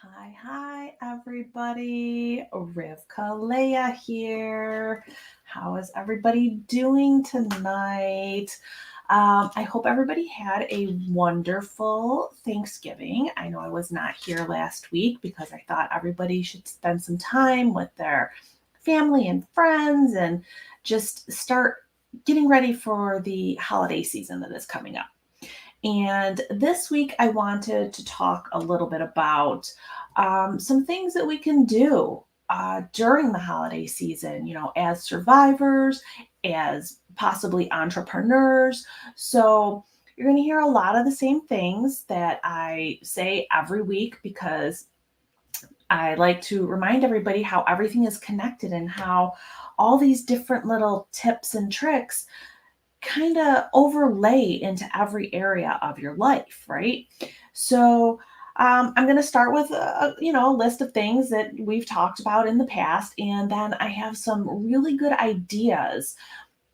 Hi, everybody. RivkaLeah here. How is everybody doing tonight? I hope everybody had a wonderful Thanksgiving. I know I was not here last week because I thought everybody should spend some time with their family and friends and just start getting ready for the holiday season that is coming up. And this week, I wanted to talk a little bit about some things that we can do during the holiday season, as survivors, as possibly entrepreneurs. So, you're going to hear a lot of the same things that I say every week because I like to remind everybody how everything is connected and how all these different little tips and tricks kind of overlay into every area of your life, right? So I'm going to start with a list of things that we've talked about in the past, and then I have some really good ideas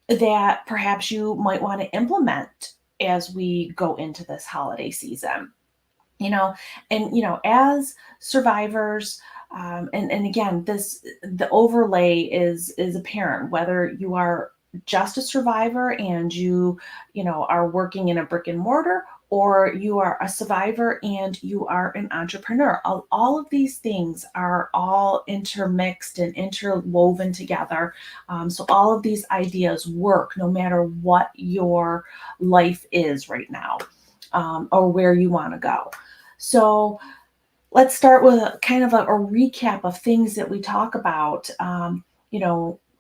that perhaps you might want to implement as we go into this holiday season. You know, as survivors, and again, the overlay is apparent whether you are just a survivor and you are working in a brick and mortar, or you are a survivor and you are an entrepreneur. All of these things are all intermixed and interwoven together. So all of these ideas work no matter what your life is right now, or where you want to go. So let's start with a kind of a recap of things that we talk about.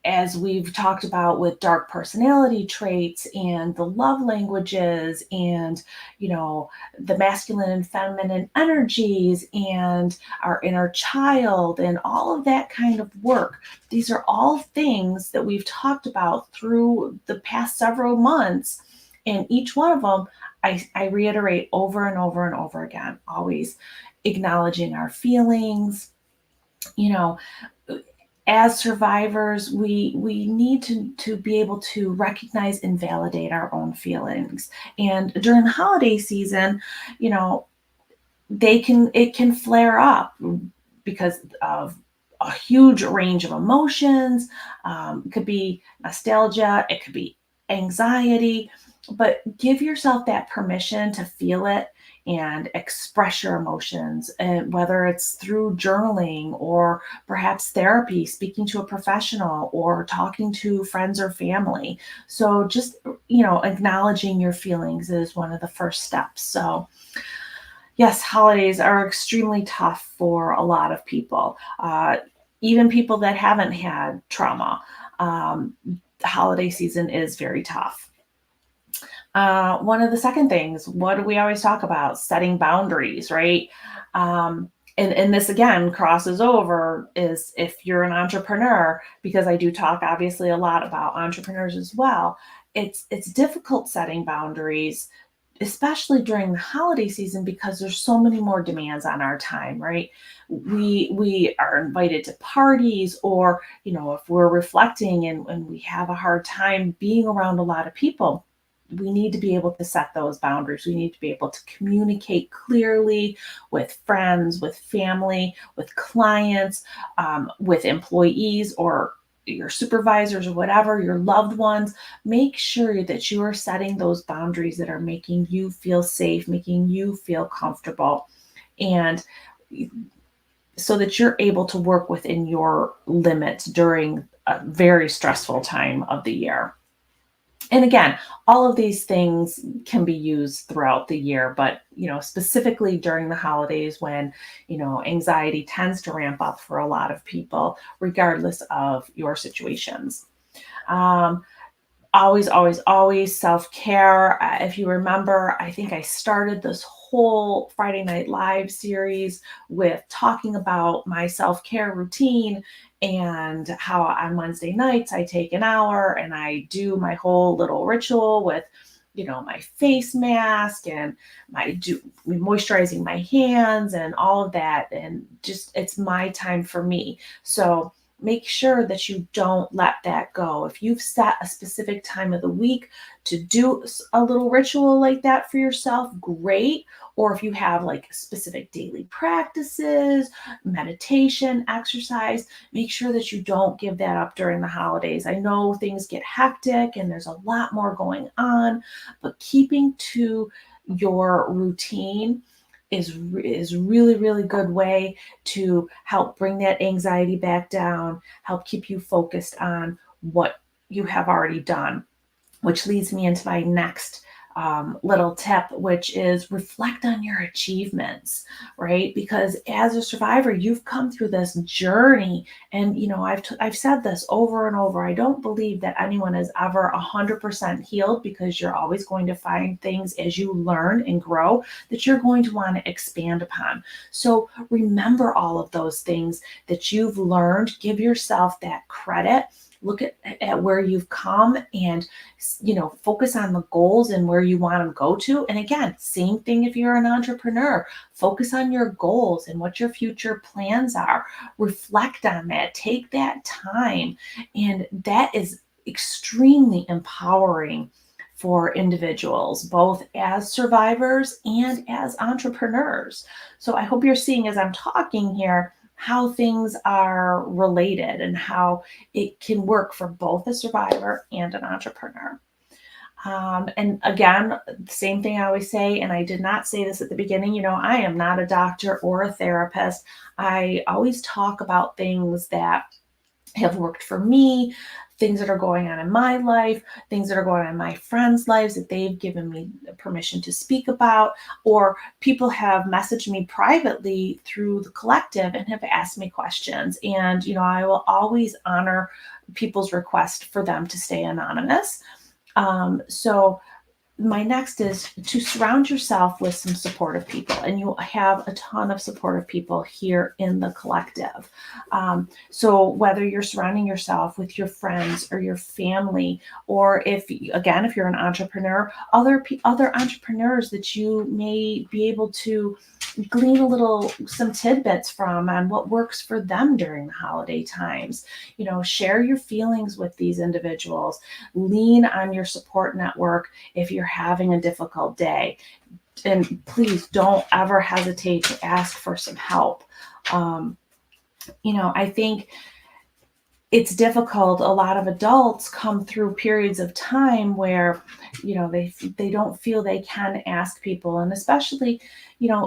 As we've talked about with dark personality traits and the love languages and, the masculine and feminine energies and our inner child and all of that kind of work. These are all things that we've talked about through the past several months. And each one of them, I reiterate over and over and over again, always acknowledging our feelings. You know, as survivors, we need to be able to recognize and validate our own feelings. And during the holiday season, you know, it can flare up because of a huge range of emotions. It could be nostalgia, it could be anxiety, but give yourself that permission to feel it and express your emotions, and whether it's through journaling or perhaps therapy, speaking to a professional or talking to friends or family. So just acknowledging your feelings is one of the first steps. So yes, holidays are extremely tough for a lot of people, even people that haven't had trauma. The holiday season is very tough. One of the second things, what do we always talk about? Setting boundaries, right? And this again crosses over is if you're an entrepreneur, because I do talk obviously a lot about entrepreneurs as well. It's difficult setting boundaries, especially during the holiday season, because there's so many more demands on our time, right? We are invited to parties, or if we're reflecting and we have a hard time being around a lot of people, we need to be able to set those boundaries. We need to be able to communicate clearly with friends, with family, with clients, with employees, or your supervisors, or whatever, your loved ones. Make sure that you are setting those boundaries that are making you feel safe, making you feel comfortable, and so that you're able to work within your limits during a very stressful time of the year. And again, all of these things can be used throughout the year, but specifically during the holidays when anxiety tends to ramp up for a lot of people, regardless of your situations. Um, always self-care. If you remember, I think I started this whole Friday Night Live series with talking about my self-care routine and how on Wednesday nights I take an hour and I do my whole little ritual with my face mask and moisturizing my hands and all of that, and just it's my time for me. So make sure that you don't let that go. If you've set a specific time of the week to do a little ritual like that for yourself, great. Or if you have like specific daily practices, meditation, exercise, make sure that you don't give that up during the holidays. I know things get hectic and there's a lot more going on, but keeping to your routine is really good way to help bring that anxiety back down, help keep you focused on what you have already done, which leads me into my next little tip, which is reflect on your achievements, right? Because as a survivor, you've come through this journey, and I've said this over and over. I don't believe that anyone is ever 100% healed, because you're always going to find things as you learn and grow that you're going to want to expand upon. So remember all of those things that you've learned. Give yourself that credit. Look at where you've come, and focus on the goals and where you want to go to. And again, same thing if you're an entrepreneur. Focus on your goals and what your future plans are. Reflect on that. Take that time. And that is extremely empowering for individuals, both as survivors and as entrepreneurs. So I hope you're seeing, as I'm talking here, how things are related and how it can work for both a survivor and an entrepreneur. And again, same thing I always say, and I did not say this at the beginning, I am not a doctor or a therapist. I always talk about things that have worked for me, things that are going on in my life, things that are going on in my friends' lives that they've given me permission to speak about, or people have messaged me privately through the collective and have asked me questions. And, I will always honor people's request for them to stay anonymous. So my next is to surround yourself with some supportive people, and you have a ton of supportive people here in the collective. So whether you're surrounding yourself with your friends or your family, or if you're an entrepreneur, other entrepreneurs that you may be able to glean some tidbits from on what works for them during the holiday times. Share your feelings with these individuals. Lean on your support network if you're having a difficult day. And please don't ever hesitate to ask for some help. I think it's difficult. A lot of adults come through periods of time where, they don't feel they can ask people. And especially,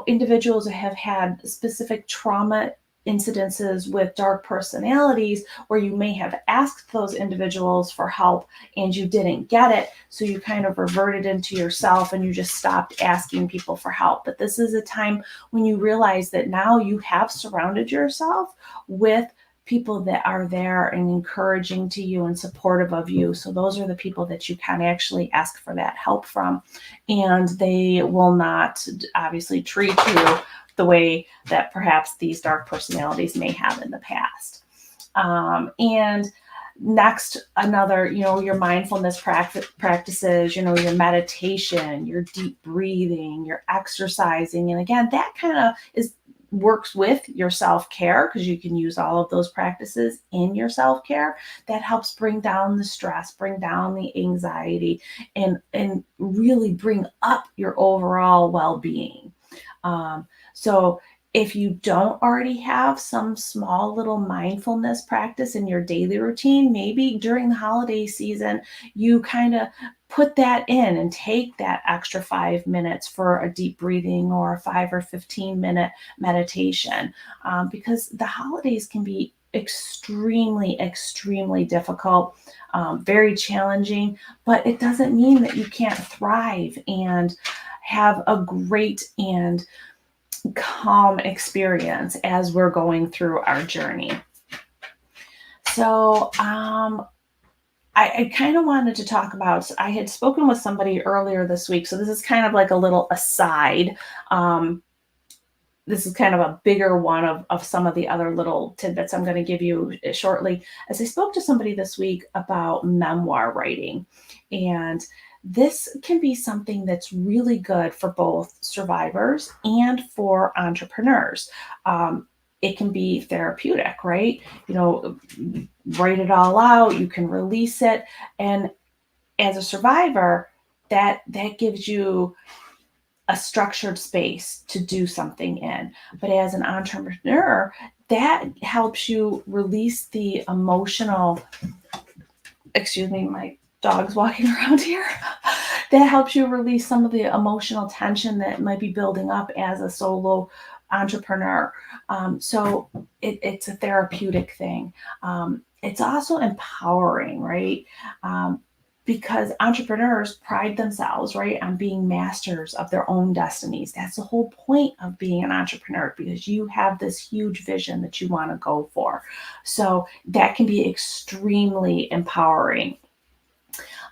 individuals that have had specific trauma incidences with dark personalities, where you may have asked those individuals for help and you didn't get it. So you kind of reverted into yourself and you just stopped asking people for help. But this is a time when you realize that now you have surrounded yourself with people that are there and encouraging to you and supportive of you. So those are the people that you can actually ask for that help from. And they will not obviously treat you the way that perhaps these dark personalities may have in the past. And next, another, your mindfulness practices, your meditation, your deep breathing, your exercising. And again, that kind of works with your self-care, because you can use all of those practices in your self-care. That helps bring down the stress, bring down the anxiety, and really bring up your overall well-being. So if you don't already have some small little mindfulness practice in your daily routine, maybe during the holiday season, you kind of put that in and take that extra 5 minutes for a deep breathing or a 5 or 15-minute meditation, because the holidays can be extremely difficult, very challenging, but it doesn't mean that you can't thrive and have a great and calm experience as we're going through our journey. So I kind of wanted to talk about, I had spoken with somebody earlier this week, so this is kind of like a little aside. This is kind of a bigger one of some of the other little tidbits I'm going to give you shortly. As I spoke to somebody this week about memoir writing, and this can be something that's really good for both survivors and for entrepreneurs. it can be therapeutic, right? Write it all out, you can release it. And as a survivor, that gives you a structured space to do something in. But as an entrepreneur, that helps you release the emotional, excuse me, my dog's walking around here. That helps you release some of the emotional tension that might be building up as a solo entrepreneur. So it's a therapeutic thing. It's also empowering, right? Because entrepreneurs pride themselves, right, on being masters of their own destinies. That's the whole point of being an entrepreneur, because you have this huge vision that you want to go for. So that can be extremely empowering.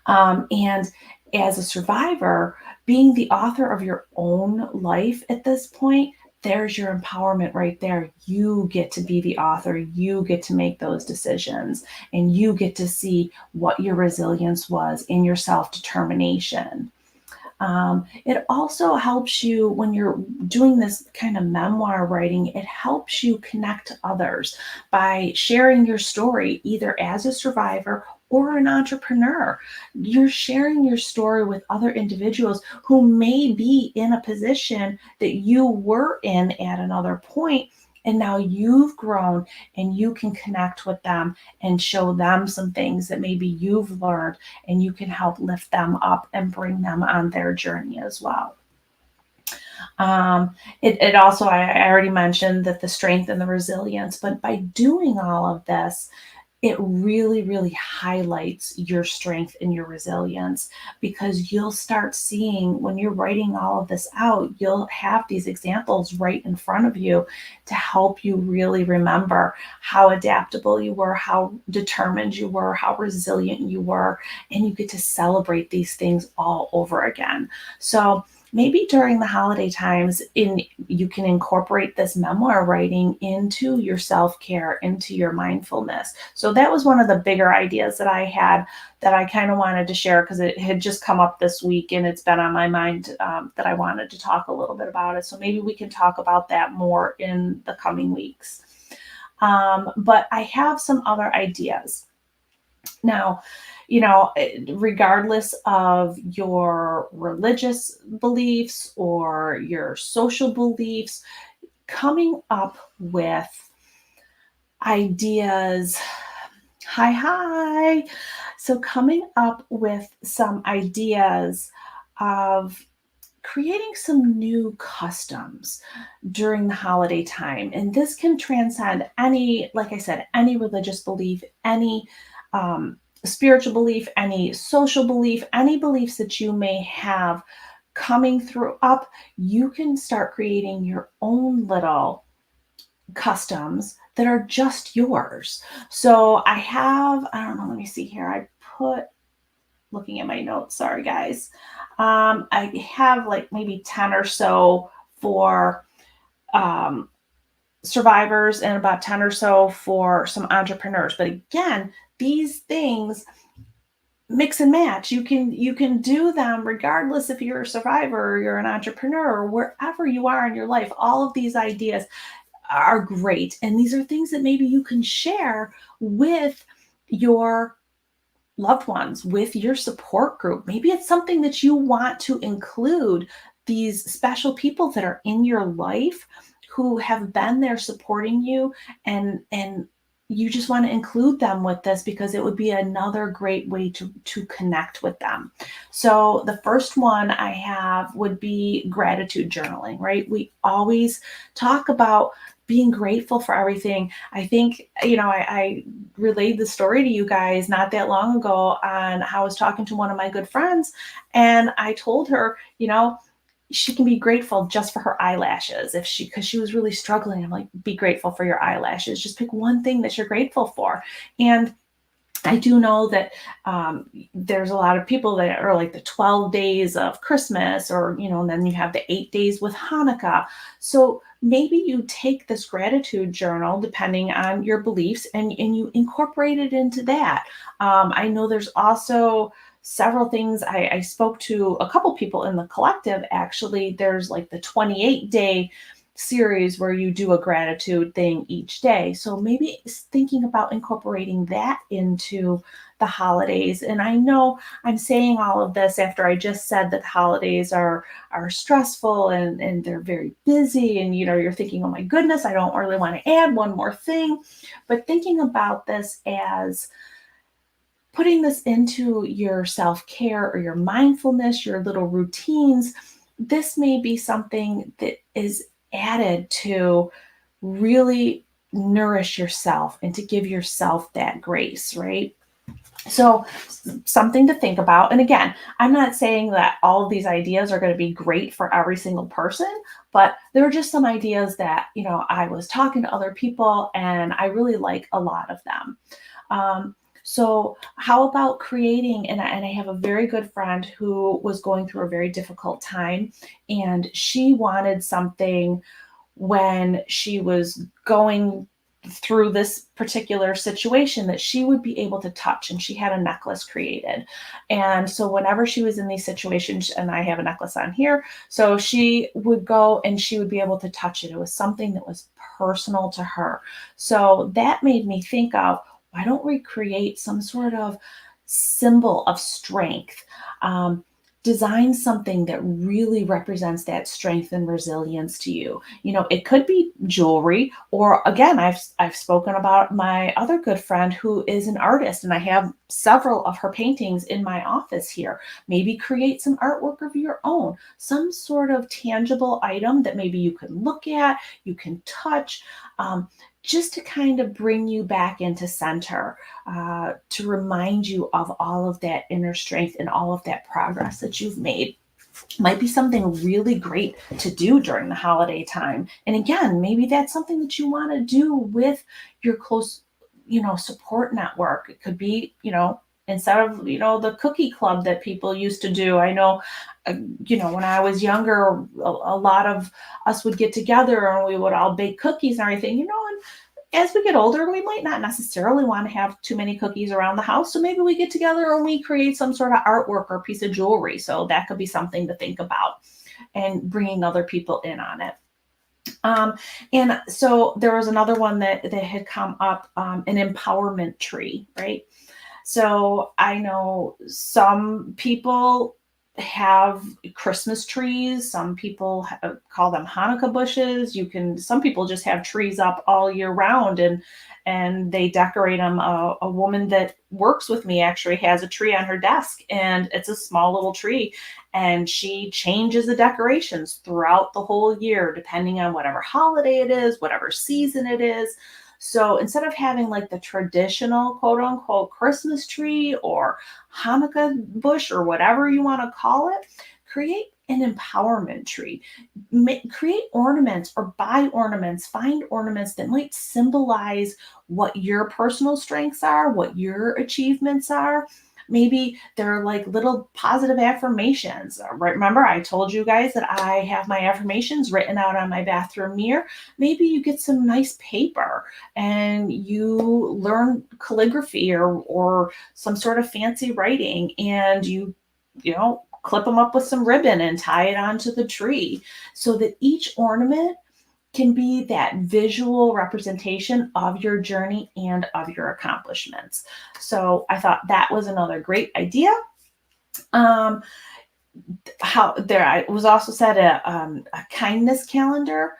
And as a survivor, being the author of your own life at this point, there's your empowerment right there. You get to be the author. You get to make those decisions, and you get to see what your resilience was in your self-determination. It also helps you when you're doing this kind of memoir writing, it helps you connect to others by sharing your story, either as a survivor or an entrepreneur. You're sharing your story with other individuals who may be in a position that you were in at another point, and now you've grown and you can connect with them and show them some things that maybe you've learned, and you can help lift them up and bring them on their journey as well. It also, I already mentioned that the strength and the resilience, but by doing all of this, it really, really highlights your strength and your resilience, because you'll start seeing when you're writing all of this out, you'll have these examples right in front of you to help you really remember how adaptable you were, how determined you were, how resilient you were, and you get to celebrate these things all over again. So maybe during the holiday times, you can incorporate this memoir writing into your self-care, into your mindfulness. So that was one of the bigger ideas that I had, that I kind of wanted to share, because it had just come up this week and it's been on my mind, that I wanted to talk a little bit about it. So maybe we can talk about that more in the coming weeks. But I have some other ideas. Now, regardless of your religious beliefs or your social beliefs, coming up with ideas. Hi. So, coming up with some ideas of creating some new customs during the holiday time. And this can transcend any, like I said, any religious belief, any spiritual belief, any social belief, any beliefs that you may have coming through up. You can start creating your own little customs that are just yours. So I don't know, let me see here. Looking at my notes, sorry guys. I have like maybe 10 or so for survivors, and about 10 or so for some entrepreneurs. But again, these things mix and match. You can do them regardless if you're a survivor or you're an entrepreneur or wherever you are in your life. All of these ideas are great. And these are things that maybe you can share with your loved ones, with your support group. Maybe it's something that you want to include these special people that are in your life who have been there supporting you, and you just want to include them with this, because it would be another great way to connect with them. So the first one I have would be gratitude journaling, right? We always talk about being grateful for everything. I think, I relayed the story to you guys not that long ago on how I was talking to one of my good friends, and I told her, she can be grateful just for her eyelashes because she was really struggling. I'm like, be grateful for your eyelashes. Just pick one thing that you're grateful for. And I do know that there's a lot of people that are like the 12 days of Christmas, or, and then you have the 8 days with Hanukkah. So maybe you take this gratitude journal, depending on your beliefs, and you incorporate it into that. I know there's also several things. I spoke to a couple people in the collective, actually. There's like the 28-day series where you do a gratitude thing each day. So maybe thinking about incorporating that into the holidays. And I know I'm saying all of this after I just said that the holidays are stressful and they're very busy, and you're thinking, oh my goodness, I don't really want to add one more thing. But thinking about this as putting this into your self-care or your mindfulness, your little routines, this may be something that is added to really nourish yourself and to give yourself that grace, right? So something to think about. And again, I'm not saying that all of these ideas are going to be great for every single person, but there are just some ideas that, I was talking to other people and I really like a lot of them. So how about creating, and I have a very good friend who was going through a very difficult time, and she wanted something when she was going through this particular situation that she would be able to touch, and she had a necklace created. And so whenever she was in these situations, and I have a necklace on here, so she would go and she would be able to touch it. It was something that was personal to her. So that made me think of, why don't we create some sort of symbol of strength? Design something that really represents that strength and resilience to you. It could be jewelry, or again, I've spoken about my other good friend who is an artist, and I have several of her paintings in my office here. Maybe create some artwork of your own, some sort of tangible item that maybe you can look at, you can touch, just to kind of bring you back into center, to remind you of all of that inner strength and all of that progress that you've made. Might be something really great to do during the holiday time. And again, maybe that's something that you want to do with your close, support network. It could be, instead of, the cookie club that people used to do. I know, when I was younger, a lot of us would get together and we would all bake cookies and everything, and as we get older, we might not necessarily want to have too many cookies around the house. So maybe we get together and we create some sort of artwork or piece of jewelry. So that could be something to think about, and bringing other people in on it. And so there was another one that had come up, an empowerment tree, right? So I know some people have Christmas trees. Some people call them Hanukkah bushes. Some people just have trees up all year round, and they decorate them. A woman that works with me actually has a tree on her desk, and it's a small little tree, and she changes the decorations throughout the whole year, depending on whatever holiday it is, whatever season it is. So instead of having like the traditional quote unquote Christmas tree or Hanukkah bush or whatever you want to call it, create an empowerment tree. Create ornaments or buy ornaments, find ornaments that might symbolize what your personal strengths are, what your achievements are. Maybe they're like little positive affirmations. Remember, I told you guys that I have my affirmations written out on my bathroom mirror. Maybe you get some nice paper and you learn calligraphy or some sort of fancy writing, and you clip them up with some ribbon and tie it onto the tree, so that each ornament can be that visual representation of your journey and of your accomplishments. So I thought that was another great idea. How there, I was also said a kindness calendar.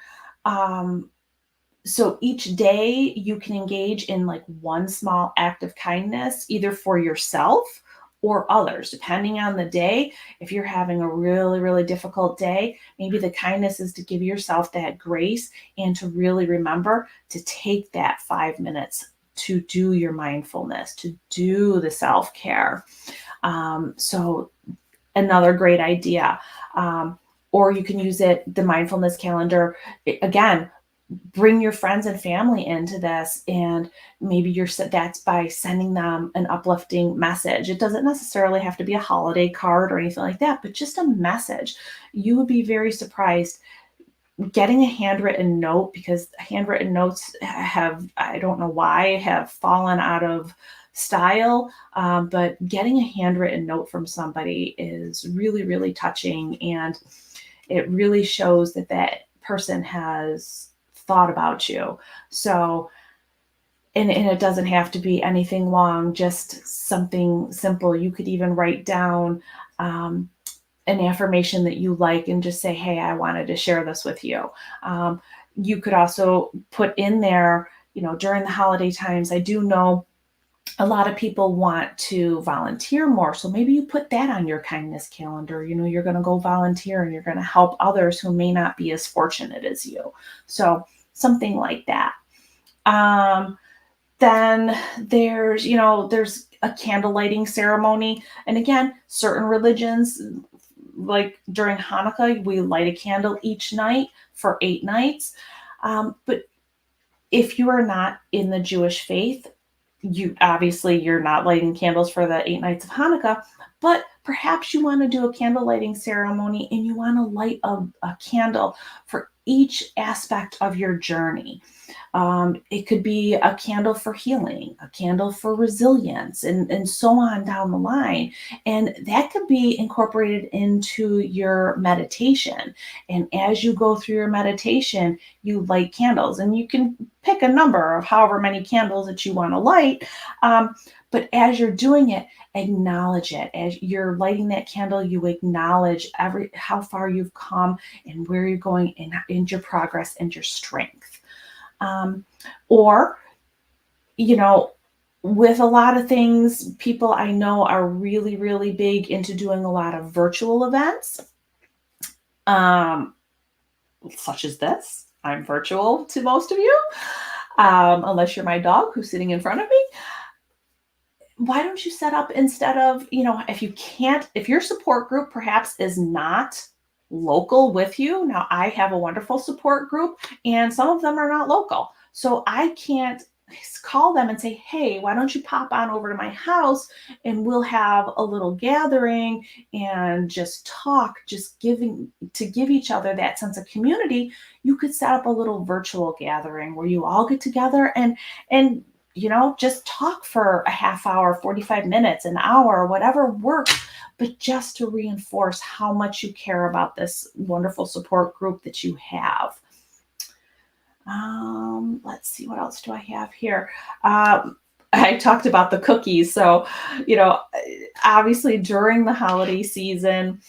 So each day you can engage in like one small act of kindness, either for yourself or others, depending on the day. If you're having a really, really difficult day, maybe the kindness is to give yourself that grace and to really remember to take that 5 minutes to do your mindfulness, to do the self-care. So another great idea. Or you can use the mindfulness calendar. Again, bring your friends and family into this, and maybe that's by sending them an uplifting message. It doesn't necessarily have to be a holiday card or anything like that, but just a message. You would be very surprised getting a handwritten note, because handwritten notes I don't know why, have fallen out of style, but getting a handwritten note from somebody is really, really touching, and it really shows that person has thought about you. So, and it doesn't have to be anything long, just something simple. You could even write down um, an affirmation that you like and just say, hey, I wanted to share this with you. Um, you could also put in there, during the holiday times, I do know a lot of people want to volunteer more. So maybe you put that on your kindness calendar. You're going to go volunteer and you're going to help others who may not be as fortunate as you. So something like that. Um, then there's a candle lighting ceremony. And again, certain religions, like during Hanukkah, we light a candle each night for 8 nights. But if you are not in the Jewish faith, you're not lighting candles for the 8 nights of Hanukkah, but perhaps you want to do a candle lighting ceremony and you want to light a candle for each aspect of your journey. It could be a candle for healing, a candle for resilience, and so on down the line. And that could be incorporated into your meditation. And as you go through your meditation, you light candles, and you can pick a number of however many candles that you want to light. But as you're doing it, acknowledge it. As you're lighting that candle, you acknowledge how far you've come and where you're going and your progress and your strength. Or, with a lot of things, people I know are really, really big into doing a lot of virtual events, such as this. I'm virtual to most of you, unless you're my dog who's sitting in front of me. Why don't you set up, instead of, if your support group perhaps is not local with you. Now, I have a wonderful support group and some of them are not local. So I can't call them and say, hey, why don't you pop on over to my house and we'll have a little gathering and just talk, just give each other that sense of community. You could set up a little virtual gathering where you all get together and just talk for a half hour, 45 minutes, an hour, whatever works, but just to reinforce how much you care about this wonderful support group that you have. Let's see, what else do I have here? I talked about the cookies. So, obviously during the holiday season,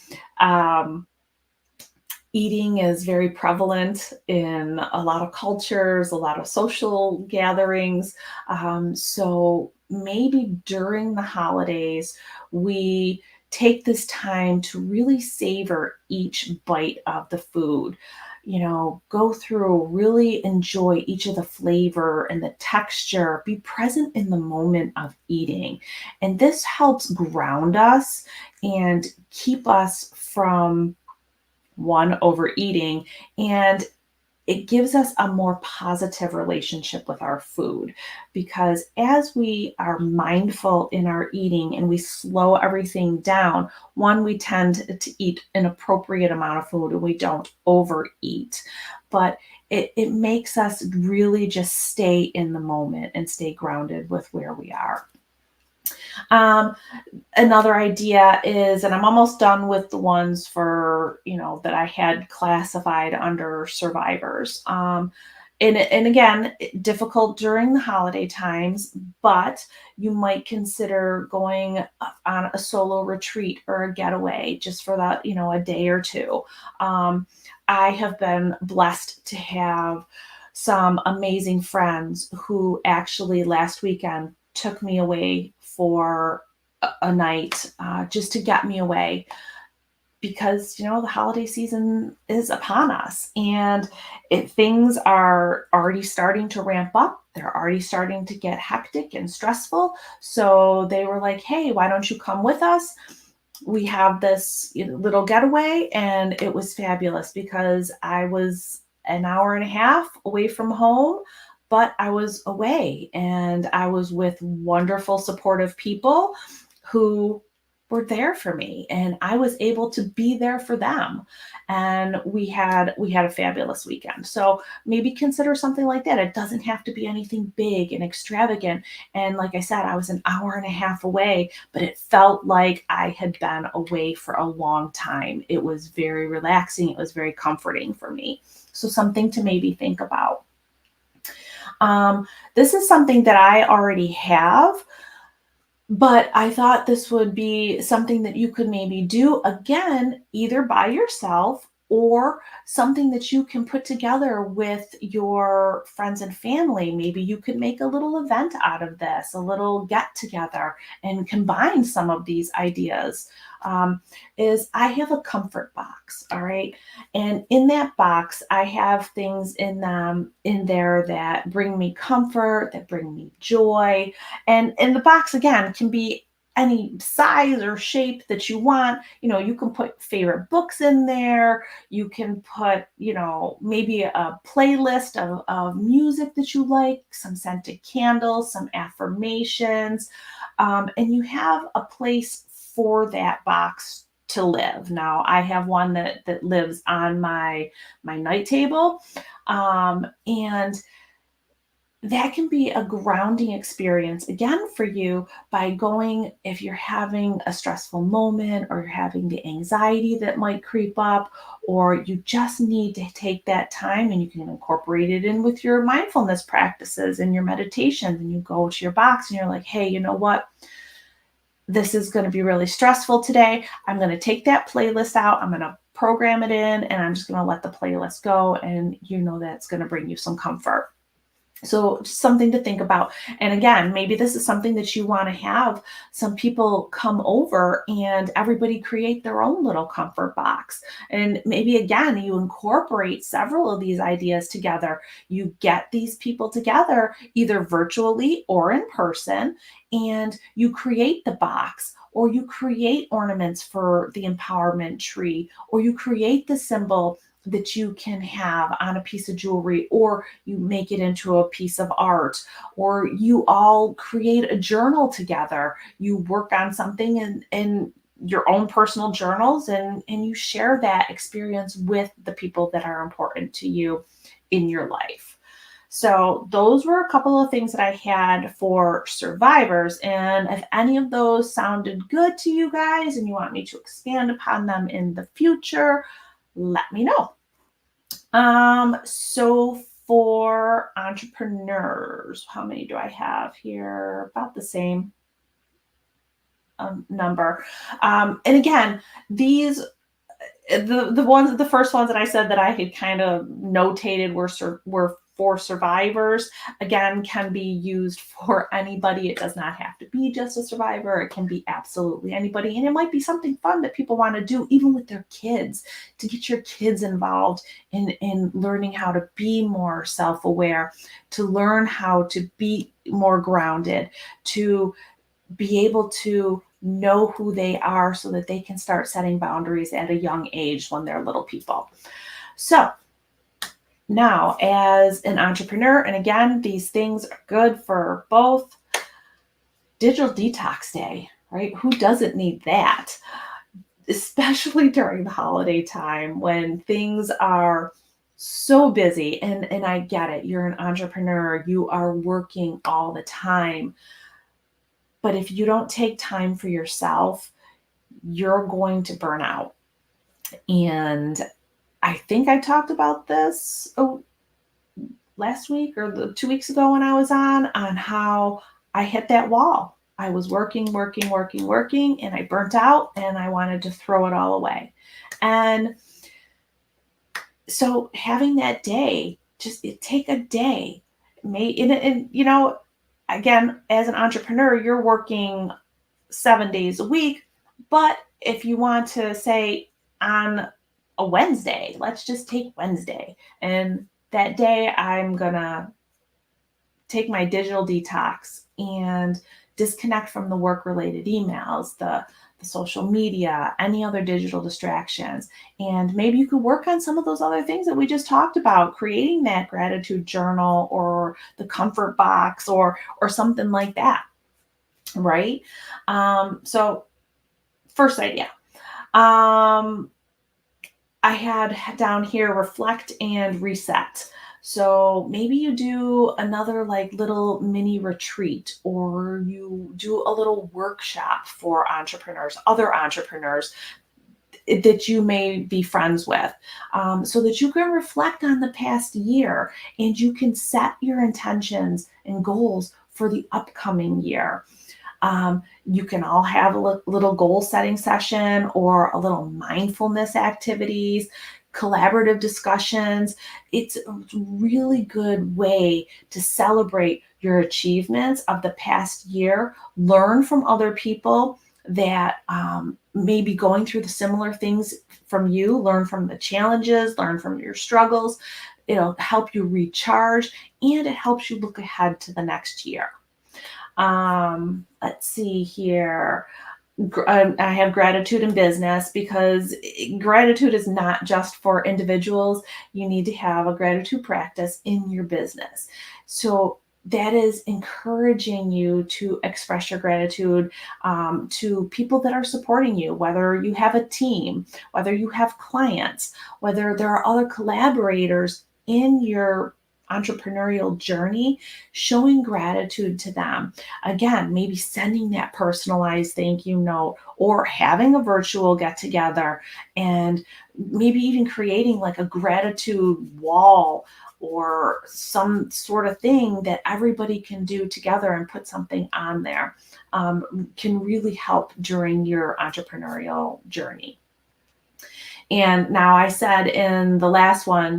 eating is very prevalent in a lot of cultures, a lot of social gatherings. So maybe during the holidays, we take this time to really savor each bite of the food. Go through, really enjoy each of the flavor and the texture, be present in the moment of eating. And this helps ground us and keep us from overeating, and it gives us a more positive relationship with our food, because as we are mindful in our eating and we slow everything down, we tend to eat an appropriate amount of food and we don't overeat, but it makes us really just stay in the moment and stay grounded with where we are. Another idea is, and I'm almost done with the ones for, that I had classified under survivors. And again, difficult during the holiday times, but you might consider going on a solo retreat or a getaway just for that, a day or two. I have been blessed to have some amazing friends who actually last weekend took me away for a night, just to get me away, because the holiday season is upon us, and things are already starting to ramp up. They're already starting to get hectic and stressful. So they were like, hey, why don't you come with us? We have this little getaway. And it was fabulous because I was an hour and a half away from home, but I was away and I was with wonderful, supportive people who were there for me, and I was able to be there for them. And we had a fabulous weekend. So maybe consider something like that. It doesn't have to be anything big and extravagant. And like I said, I was an hour and a half away, but it felt like I had been away for a long time. It was very relaxing. It was very comforting for me. So something to maybe think about. This is something that I already have, but I thought this would be something that you could maybe do again, either by yourself or something that you can put together with your friends and family. Maybe you could make a little event out of this, a little get together, and combine some of these ideas. Um, is I have a comfort box, all right? And in that box, I have things in there that bring me comfort, that bring me joy, and the box again can be any size or shape that you want. You can put favorite books in there. You can put, maybe a playlist of music that you like, some scented candles, some affirmations, and you have a place for that box to live. Now, I have one that lives on my night table, and that can be a grounding experience again for you by going, if you're having a stressful moment or you're having the anxiety that might creep up, or you just need to take that time, and you can incorporate it in with your mindfulness practices and your meditations, and you go to your box and you're like, hey, you know what? This is going to be really stressful today. I'm going to take that playlist out. I'm going to program it in, and I'm just going to let the playlist go. And that's going to bring you some comfort. So just something to think about. And again, maybe this is something that you want to have some people come over and everybody create their own little comfort box. And maybe again, you incorporate several of these ideas together. You get these people together either virtually or in person, and you create the box, or you create ornaments for the empowerment tree, or you create the symbol that you can have on a piece of jewelry, or you make it into a piece of art, or you all create a journal together. You work on something in your own personal journals, and you share that experience with the people that are important to you in your life. So those were a couple of things that I had for survivors. And if any of those sounded good to you guys and you want me to expand upon them in the future, let me know. So for entrepreneurs, how many do I have here? About the same number. And again, these the first ones that I said that I had kind of notated were for survivors. Again, can be used for anybody. It does not have to be just a survivor. It can be absolutely anybody, and it might be something fun that people want to do, even with their kids, to get your kids involved in learning how to be more self-aware, to learn how to be more grounded, to be able to know who they are so that they can start setting boundaries at a young age when they're little people. So now, as an entrepreneur, and again, these things are good for both. Digital detox day, right? Who doesn't need that? Especially during the holiday time when things are so busy. And I get it. You're an entrepreneur. You are working all the time. But if you don't take time for yourself, you're going to burn out. And I think I talked about this last week or 2 weeks ago when I was on how I hit that wall. I was working, and I burnt out and I wanted to throw it all away. And so having that day, take a day. Again, as an entrepreneur, you're working 7 days a week. But if you want to say on a Wednesday, let's just take Wednesday. And that day I'm going to take my digital detox and disconnect from the work related emails, the social media, any other digital distractions. And maybe you could work on some of those other things that we just talked about, creating that gratitude journal or the comfort box or something like that. Right? So first idea. I had down here reflect and reset. So maybe you do another like little mini retreat, or you do a little workshop for entrepreneurs, other entrepreneurs. that you may be friends with, so that you can reflect on the past year and you can set your intentions and goals for the upcoming year. You can all have a little goal setting session or a little mindfulness activities, collaborative discussions. It's a really good way to celebrate your achievements of the past year, learn from other people that may be going through the similar things from you, learn from the challenges, learn from your struggles. It'll help you recharge and it helps you look ahead to the next year. Let's see here. I have gratitude in business because gratitude is not just for individuals. You need to have a gratitude practice in your business. So that is encouraging you to express your gratitude to people that are supporting you, whether you have a team, whether you have clients, whether there are other collaborators in your entrepreneurial journey, showing gratitude to them. Again, maybe sending that personalized thank you note or having a virtual get together and maybe even creating like a gratitude wall or some sort of thing that everybody can do together and put something on there, can really help during your entrepreneurial journey. And now I said in the last one,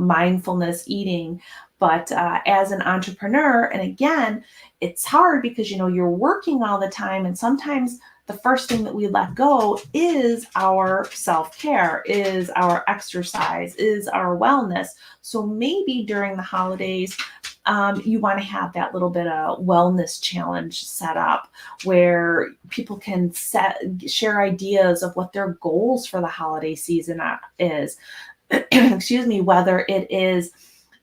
mindfulness eating, but as an entrepreneur, and again, it's hard because, you're working all the time. And sometimes the first thing that we let go is our self-care, is our exercise, is our wellness. So maybe during the holidays, you want to have that little bit of wellness challenge set up where people can share ideas of what their goals for the holiday season is. Excuse me, whether it is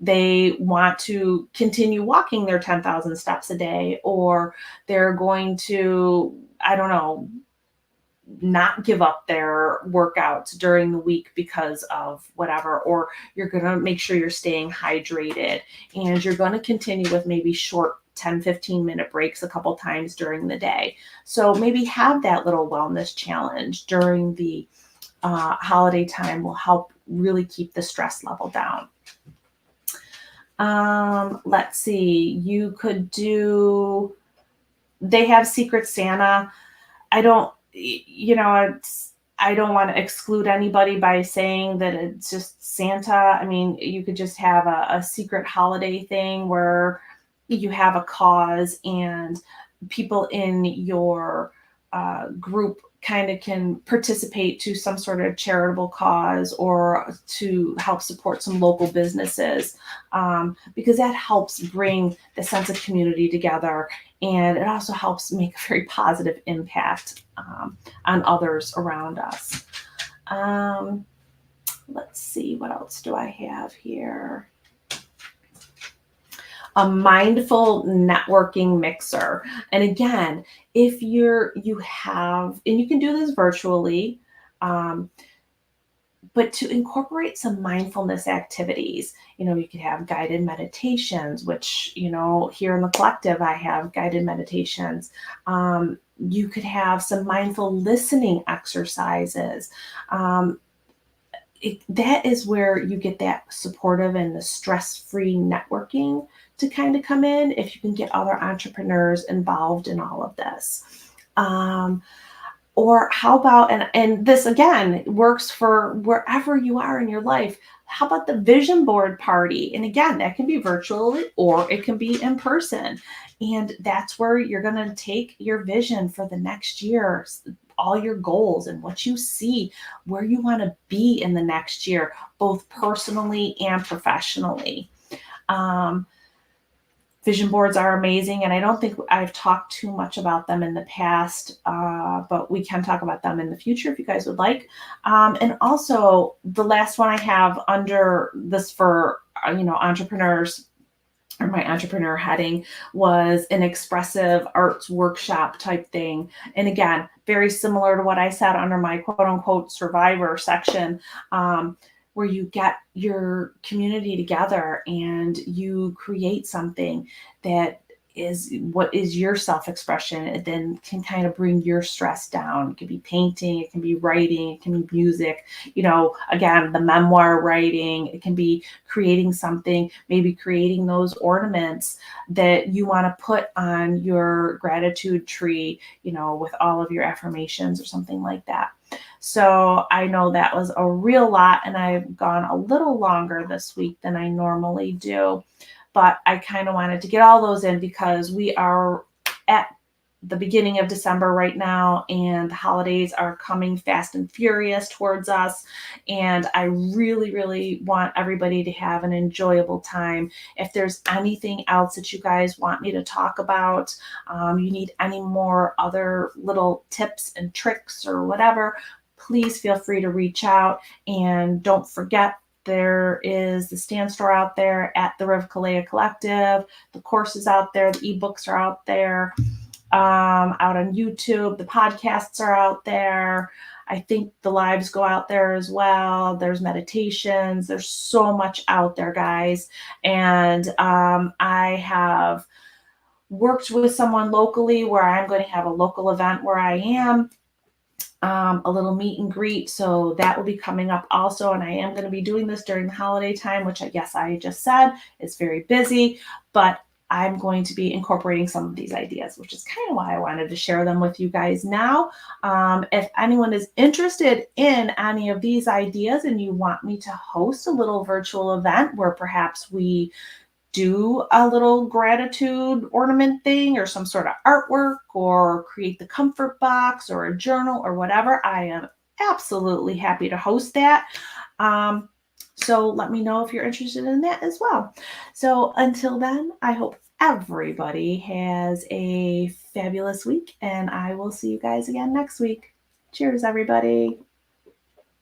they want to continue walking their 10,000 steps a day, or they're going to, I don't know, not give up their workouts during the week because of whatever, or you're going to make sure you're staying hydrated and you're going to continue with maybe short 10-15 minute breaks a couple times during the day. So maybe have that little wellness challenge during the holiday time will help really keep the stress level down. Let's see, you could do, they have Secret Santa. I don't want to exclude anybody by saying that it's just Santa. I mean, you could just have a secret holiday thing where you have a cause and people in your group kind of can participate to some sort of charitable cause or to help support some local businesses, because that helps bring the sense of community together. And it also helps make a very positive impact on others around us. Let's see, what else do I have here? A mindful networking mixer. And again, if you have, and you can do this virtually, but to incorporate some mindfulness activities, you could have guided meditations, which, here in the collective, I have guided meditations. You could have some mindful listening exercises. That is where you get that supportive and the stress-free networking to kind of come in if you can get other entrepreneurs involved in all of this. Or how about, and this again works for wherever you are in your life, how about the vision board party? And again, that can be virtually or it can be in person. And that's where you're going to take your vision for the next year, all your goals and what you see, where you want to be in the next year, both personally and professionally. Vision boards are amazing, and I don't think I've talked too much about them in the past, but we can talk about them in the future if you guys would like. And also, the last one I have under this for entrepreneurs, or my entrepreneur heading, was an expressive arts workshop type thing. And again, very similar to what I said under my quote unquote survivor section, where you get your community together and you create something that what is your self-expression. It then can kind of bring your stress down. It can be painting, it can be writing, it can be music, again, the memoir writing, it can be creating something, maybe creating those ornaments that you want to put on your gratitude tree, with all of your affirmations or something like that. So I know that was a real lot, and I've gone a little longer this week than I normally do. But I kind of wanted to get all those in because we are at the beginning of December right now, and the holidays are coming fast and furious towards us. And I really, really want everybody to have an enjoyable time. If there's anything else that you guys want me to talk about, you need any more other little tips and tricks or whatever, please feel free to reach out. And don't forget, there is the stand store out there at the RivkaLeah Collective. The courses out there, the ebooks are out there, out on YouTube. The podcasts are out there. I think the lives go out there as well. There's meditations. There's so much out there, guys. And I have worked with someone locally where I'm going to have a local event where I am. A little meet and greet. So that will be coming up also. And I am going to be doing this during the holiday time, which I guess I just said is very busy, but I'm going to be incorporating some of these ideas, which is kind of why I wanted to share them with you guys now. If anyone is interested in any of these ideas and you want me to host a little virtual event where perhaps we do a little gratitude ornament thing or some sort of artwork or create the comfort box or a journal or whatever, I am absolutely happy to host that. So let me know if you're interested in that as well. So until then, I hope everybody has a fabulous week, and I will see you guys again next week. Cheers, everybody.